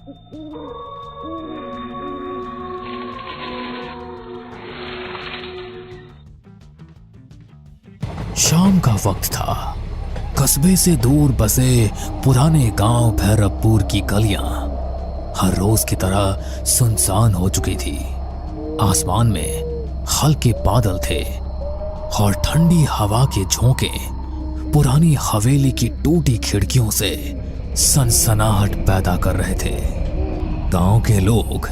शाम का वक्त था। कस्बे से दूर बसे पुराने गांव भैरवपुर की गलियां हर रोज की तरह सुनसान हो चुकी थी। आसमान में हल्के बादल थे और ठंडी हवा के झोंके पुरानी हवेली की टूटी खिड़कियों से सनसनाहट पैदा कर रहे थे। गांव के लोग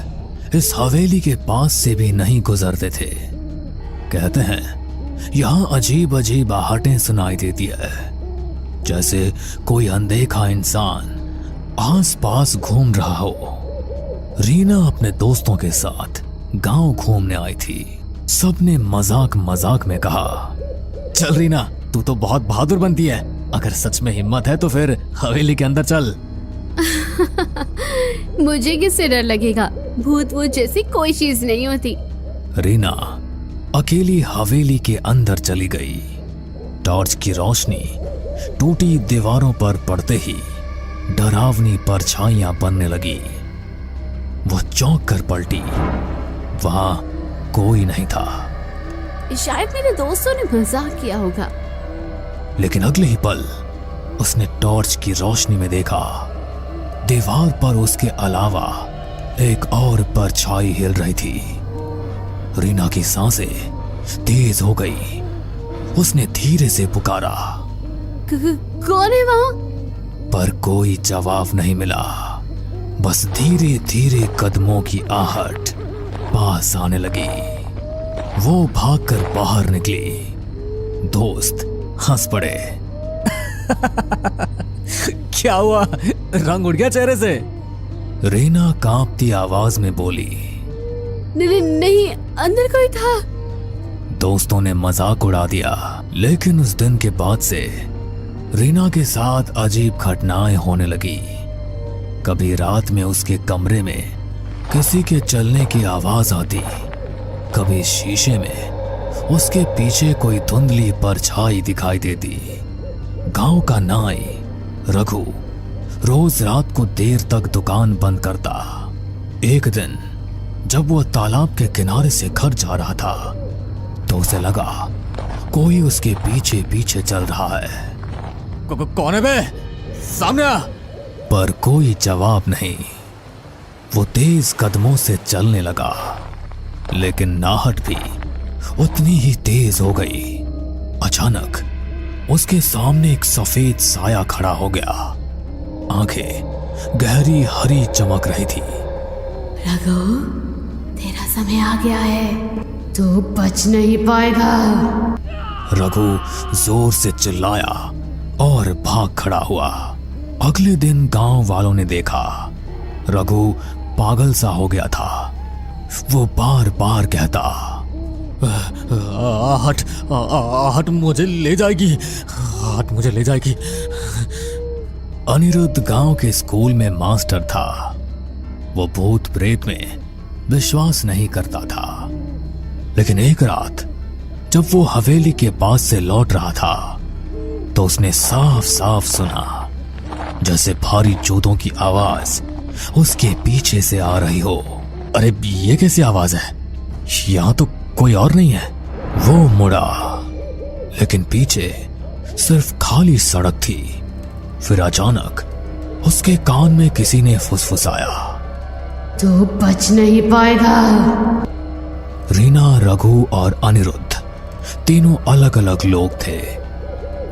इस हवेली के पास से भी नहीं गुजरते थे। कहते हैं यहां अजीब अजीब आहटें सुनाई देती है, जैसे कोई अनदेखा इंसान आस पास घूम रहा हो। रीना अपने दोस्तों के साथ गांव घूमने आई थी। सबने मजाक मजाक में कहा, चल रीना, तू तो बहुत बहादुर बनती है। अगर सच में हिम्मत है तो फिर हवेली के अंदर चल। मुझे किससे डर लगेगा? भूत वूत जैसी कोई चीज नहीं होती। रीना अकेली हवेली के अंदर चली गई। टॉर्च की रोशनी टूटी दीवारों पर पड़ते ही डरावनी परछाइयां बनने लगी। वो चौंक कर पलटी। वहां कोई नहीं था। शायद मेरे दोस्तों ने मजाक किया होगा। लेकिन अगले ही पल उसने टॉर्च की रोशनी में देखा, दीवार पर उसके अलावा एक और परछाई हिल रही थी। रीना की सांसें तेज हो गई। उसने धीरे से पुकारा, कौन है वहां? पर कोई जवाब नहीं मिला। बस धीरे धीरे कदमों की आहट पास आने लगी। वो भागकर बाहर निकली। दोस्त हंस पड़े। क्या हुआ? रंग उड़ गया चेहरे से? रीना कांपती आवाज में बोली, नहीं, अंदर कोई था। दोस्तों ने मजाक उड़ा दिया। लेकिन उस दिन के बाद से रीना के साथ अजीब घटनाएं होने लगी। कभी रात में उसके कमरे में किसी के चलने की आवाज आती, कभी शीशे में उसके पीछे कोई धुंधली परछाई दिखाई देती। गांव का नाई रघु रोज रात को देर तक दुकान बंद करता। एक दिन जब वो तालाब के किनारे से घर जा रहा था तो उसे लगा कोई उसके पीछे पीछे चल रहा है। कौन है बे? सामने आ! पर कोई जवाब नहीं। वो तेज कदमों से चलने लगा, लेकिन नाहट भी उतनी ही तेज हो गई। अचानक उसके सामने एक सफेद साया खड़ा हो गया। आंखें गहरी हरी चमक रही थी। रघु, तेरा समय आ गया है, तू बच नहीं पाएगा। रघु जोर से चिल्लाया और भाग खड़ा हुआ। अगले दिन गांव वालों ने देखा रघु पागल सा हो गया था। वो बार बार कहता, आहट मुझे ले जाएगी, आहट मुझे ले जाएगी। अनिरुद्ध गांव के स्कूल में मास्टर था। वो भूत प्रेत में विश्वास नहीं करता था। लेकिन एक रात जब वो हवेली के पास से लौट रहा था तो उसने साफ साफ सुना जैसे भारी जूतों की आवाज उसके पीछे से आ रही हो। अरे ये कैसी आवाज है? यहां तो कोई और नहीं है। वो मुड़ा, लेकिन पीछे सिर्फ खाली सड़क थी। फिर अचानक उसके कान में किसी ने फुसफुसाया, तू बच नहीं पाएगा। रीना, रघु और अनिरुद्ध तीनों अलग अलग लोग थे,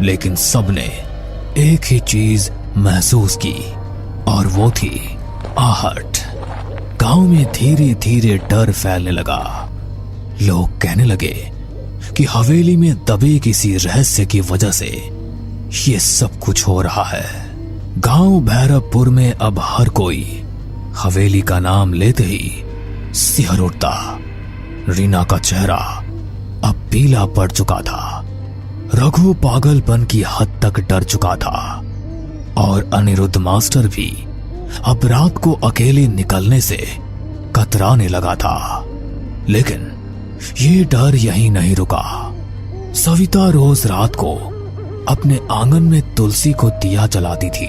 लेकिन सबने एक ही चीज महसूस की और वो थी आहट। गांव में धीरे धीरे डर फैलने लगा। लोग कहने लगे कि हवेली में दबे किसी रहस्य की वजह से ये सब कुछ हो रहा है। गांव भैरवपुर में अब हर कोई हवेली का नाम लेते ही सिहर उठता। रीना का चेहरा अब पीला पड़ चुका था। रघु पागलपन की हद तक डर चुका था और अनिरुद्ध मास्टर भी अब रात को अकेले निकलने से कतराने लगा था। लेकिन ये डर यहीं नहीं रुका। सविता रोज रात को अपने आंगन में तुलसी को दिया जलाती थी।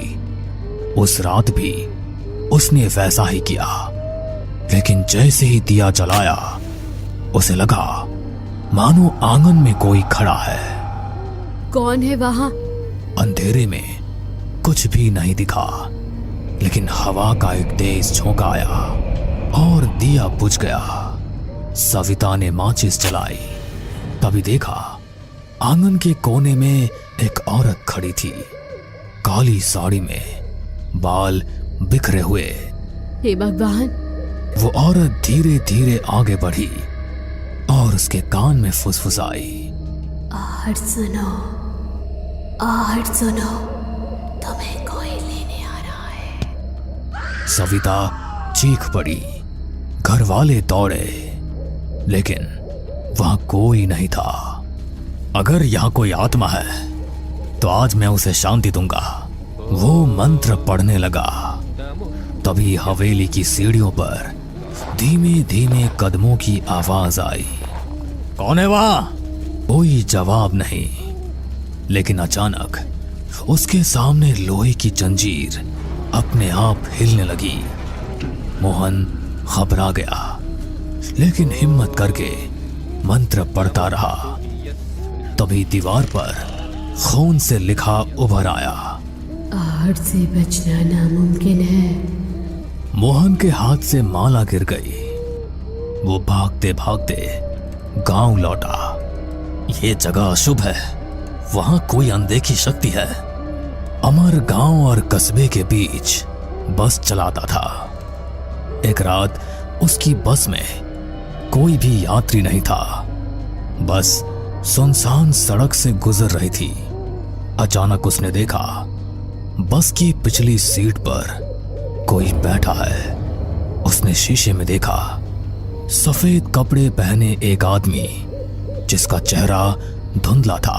उस रात भी उसने वैसा ही किया, लेकिन जैसे ही दिया जलाया उसे लगा मानो आंगन में कोई खड़ा है। कौन है वहां? अंधेरे में कुछ भी नहीं दिखा, लेकिन हवा का एक तेज झोंका आया और दिया बुझ गया। सविता ने माचिस जलाई, तभी देखा आंगन के कोने में एक औरत खड़ी थी, काली साड़ी में, बाल बिखरे हुए। हे भगवान! वो औरत धीरे धीरे आगे बढ़ी और उसके कान में फुसफुसाई, आहट सुनो, आहट सुनो, तुम्हें कोई लेने आ रहा है। सविता चीख पड़ी। घर वाले दौड़े, लेकिन वहां कोई नहीं था। अगर यहां कोई आत्मा है तो आज मैं उसे शांति दूंगा, वो मंत्र पढ़ने लगा। तभी हवेली की सीढ़ियों पर धीमे धीमे कदमों की आवाज आई। कौन है वहां? कोई जवाब नहीं, लेकिन अचानक उसके सामने लोहे की जंजीर अपने आप हिलने लगी। मोहन घबरा गया, लेकिन हिम्मत करके मंत्र पढ़ता रहा। तभी दीवार पर खून से लिखा उभर आया, आहट से बचना नामुमकिन है। मोहन के हाथ से माला गिर गई। वो भागते भागते गांव लौटा। ये जगह अशुभ है, वहां कोई अनदेखी शक्ति है। अमर गांव और कस्बे के बीच बस चलाता था। एक रात उसकी बस में कोई भी यात्री नहीं था। बस सुनसान सड़क से गुजर रही थी। अचानक उसने देखा बस की पिछली सीट पर कोई बैठा है। उसने शीशे में देखा सफेद कपड़े पहने एक आदमी, जिसका चेहरा धुंधला था।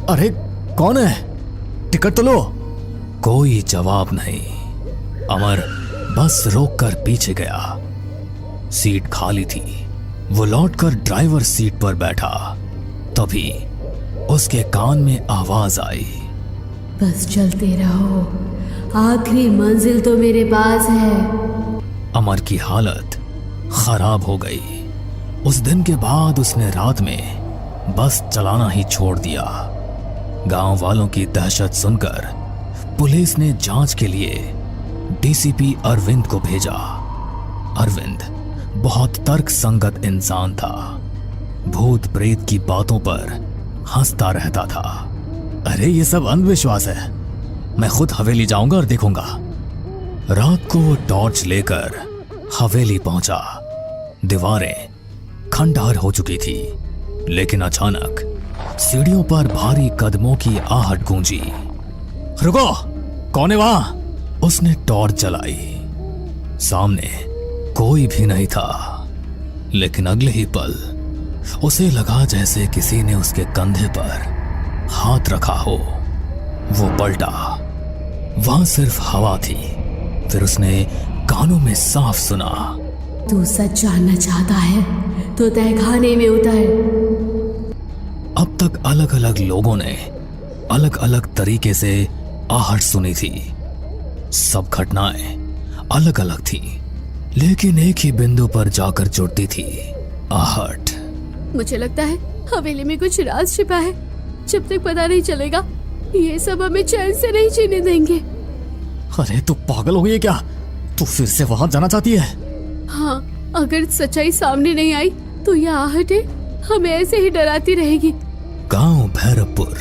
अरे कौन है? टिकट तो लो। कोई जवाब नहीं। अमर बस रोककर पीछे गया। सीट खाली थी। वो लौटकर ड्राइवर सीट पर बैठा। तभी उसके कान में आवाज आई, बस चलते रहो, आखिरी मंजिल तो मेरे पास है। अमर की हालत खराब हो गई। उस दिन के बाद उसने रात में बस चलाना ही छोड़ दिया। गांव वालों की दहशत सुनकर पुलिस ने जांच के लिए डीसीपी अरविंद को भेजा। अरविंद बहुत तर्क संगत इंसान था। भूत प्रेत की बातों पर हंसता रहता था। अरे ये सब अंधविश्वास है, मैं खुद हवेली जाऊंगा और देखूंगा। रात को वो टॉर्च लेकर हवेली पहुंचा। दीवारें खंडहर हो चुकी थी, लेकिन अचानक सीढ़ियों पर भारी कदमों की आहट गूंजी। रुको, कौन है वहां? उसने टॉर्च जलाई। सामने कोई भी नहीं था, लेकिन अगले ही पल उसे लगा जैसे किसी ने उसके कंधे पर हाथ रखा हो। वो पलटा, वहां सिर्फ हवा थी। फिर उसने कानों में साफ सुना, तू सच जानना चाहता है तो तहखाने में उतर। अब तक अलग अलग लोगों ने अलग अलग तरीके से आहट सुनी थी। सब घटनाएं अलग अलग थी, लेकिन एक ही बिंदु पर जाकर जुड़ती थी, आहट। मुझे लगता है हवेली में कुछ राज छिपा है। जब तक पता नहीं चलेगा, ये सब हमें चैन से नहीं जीने देंगे। अरे तू पागल हो गई है क्या? तू फिर से वहां जाना चाहती है? हाँ, अगर सच्चाई सामने नहीं आई तो यह आहटें हमें ऐसे ही डराती रहेगी। गांव भैरवपुर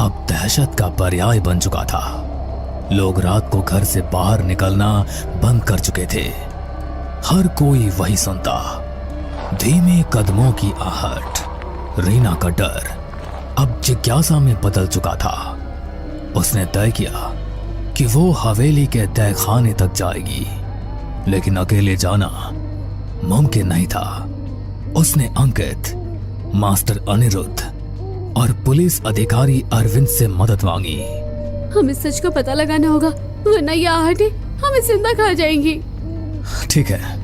अब दहशत का पर्याय बन चुका था। लोग रात को घर से बाहर निकलना बंद कर चुके थे। हर कोई वही सुनता, धीमे कदमों की आहट। रीना का डर अब जिज्ञासा में बदल चुका था। उसने तय किया कि वो हवेली के तहखाने तक जाएगी, लेकिन अकेले जाना मुमकिन नहीं था। उसने अंकित, मास्टर अनिरुद्ध और पुलिस अधिकारी अरविंद से मदद मांगी। हमें सच का पता लगाना होगा, वरना ये आहटें हमें जिंदा खा जाएंगी। ठीक है,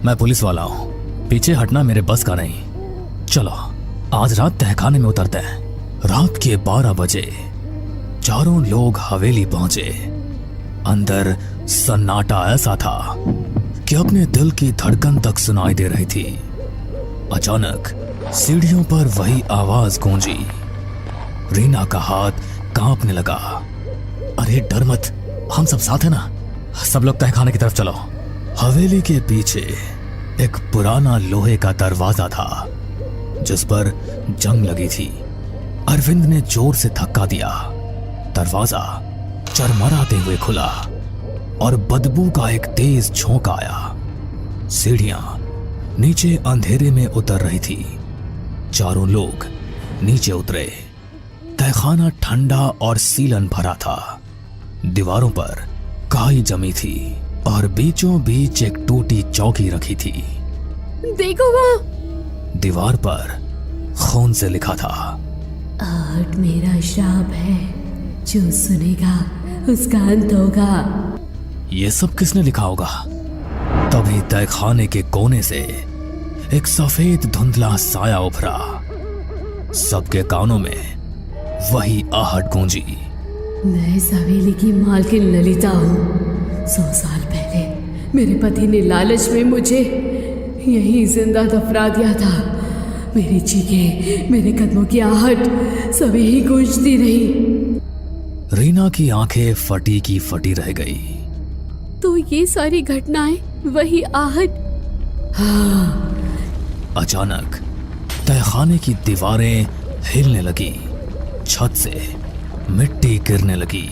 मैं पुलिस वाला हूँ, पीछे हटना मेरे बस का नहीं। चलो आज रात तहखाने में उतरते हैं। रात के 12 बजे चारों लोग हवेली पहुंचे। अंदर सन्नाटा ऐसा था कि अपने दिल की धड़कन तक सुनाई दे रही थी। अचानक सीढ़ियों पर वही आवाज गूंजी। रीना का हाथ कांपने लगा। अरे डर मत, हम सब साथ हैं ना, सब लोग तहखाने की तरफ चलो। हवेली के पीछे एक पुराना लोहे का दरवाजा था जिस पर जंग लगी थी। अरविंद ने जोर से धक्का दिया। दरवाजा चरमराते हुए खुला और बदबू का एक तेज झोंका आया। सीढ़ियां नीचे अंधेरे में उतर रही थी। चारों लोग नीचे उतरे। तहखाना ठंडा और सीलन भरा था। दीवारों पर काई जमी थी और बीचों बीच एक टूटी चौकी रखी थी। देखो वहाँ। दीवार पर खून से लिखा था, आहट मेरा श्राप है, जो सुनेगा उसका अंत होगा। ये सब किसने लिखा होगा? तभी तहखाने के कोने से एक सफेद धुंधला साया उभरा। सबके कानों में वही आहट गूंजी। मैं इस हवेली की मालकिन ललिता हूँ। 100 साल पहले मेरे पति ने लालच में मुझे यहीं जिंदा दफना दिया था। मेरी चीखें, मेरे कदमों की आहट सब यही गूंजती रही। रीना की आंखें फटी की फटी रह गई। तो ये सारी घटनाएं वही आहट? हाँ। अचानक तहखाने की दीवारें हिलने लगी। छत से मिट्टी गिरने लगी।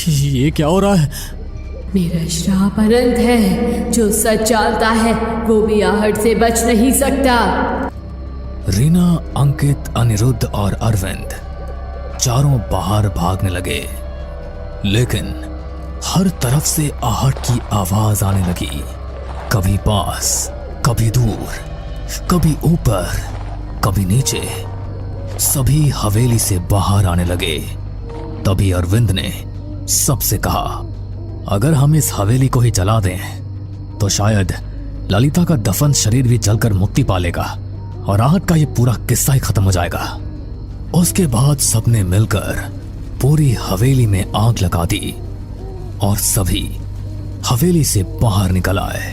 ये क्या हो रहा है? मेरा श्राप अनंत है। जो सच जानता है वो भी आहट से बच नहीं सकता। रीना, अंकित, अनिरुद्ध और अरविंद चारों बाहर भागने लगे, लेकिन हर तरफ से आहट की आवाज आने लगी। कभी पास, कभी दूर, कभी ऊपर, कभी नीचे। सभी हवेली से बाहर आने लगे। तभी अरविंद ने सबसे कहा, अगर हम इस हवेली को ही जला दें तो शायद ललिता का दफन शरीर भी जलकर मुक्ति पा लेगा और आहट का ये पूरा किस्सा ही खत्म हो जाएगा। उसके बाद सबने मिलकर पूरी हवेली में आग लगा दी और सभी हवेली से बाहर निकल आए।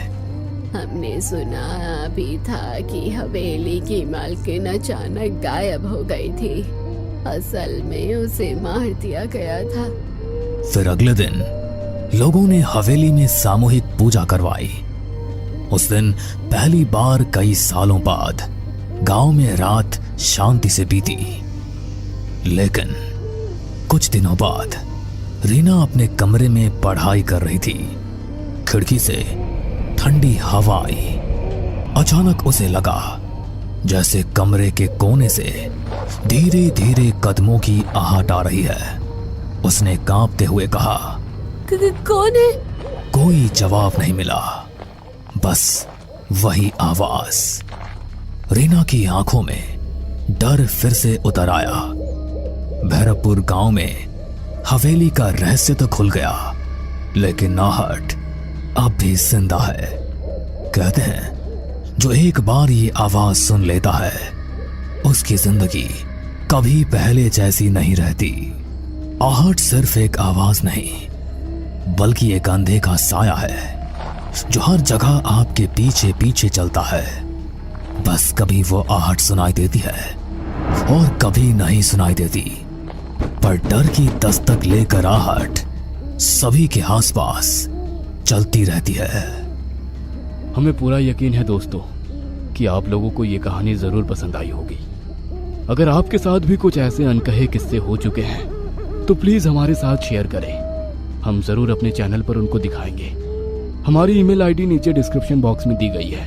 हमने सुना भी था कि हवेली की मालकिन अचानक गायब हो गई थी। असल में उसे मार दिया गया था। फिर अगले दिन लोगों ने हवेली में सामूहिक पूजा करवाई। उस दिन पहली बार कई सालों बाद गांव में रात शांति से बीती। लेकिन कुछ दिनों बाद रीना अपने कमरे में पढ़ाई कर रही थी। खिड़की से ठंडी हवा आई। अचानक उसे लगा जैसे कमरे के कोने से धीरे धीरे कदमों की आहट आ रही है। उसने कांपते हुए कहा, कौन है? कोई जवाब नहीं मिला, बस वही आवाज। रीना की आंखों में डर फिर से उतर आया। भैरवपुर गांव में हवेली का रहस्य तो खुल गया, लेकिन आहट अब भी जिंदा है। कहते हैं जो एक बार ये आवाज सुन लेता है उसकी जिंदगी कभी पहले जैसी नहीं रहती। आहट सिर्फ एक आवाज नहीं बल्कि एक अंधे का साया है जो हर जगह आपके पीछे पीछे चलता है। बस कभी वो आहट सुनाई देती है और कभी नहीं सुनाई देती, पर डर की दस्तक लेकर आहट सभी के आसपास चलती रहती है। हमें पूरा यकीन है दोस्तों कि आप लोगों को ये कहानी जरूर पसंद आई होगी। अगर आपके साथ भी कुछ ऐसे अनकहे किस्से हो चुके हैं तो प्लीज हमारे साथ शेयर करें। हम जरूर अपने चैनल पर उनको दिखाएंगे। हमारी ईमेल आईडी नीचे डिस्क्रिप्शन बॉक्स में दी गई है,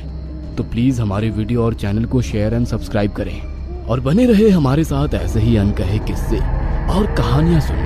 तो प्लीज हमारे वीडियो और चैनल को शेयर एंड सब्सक्राइब करें और बने रहे हमारे साथ ऐसे ही अनकहे किस्से और कहानियां सुनने।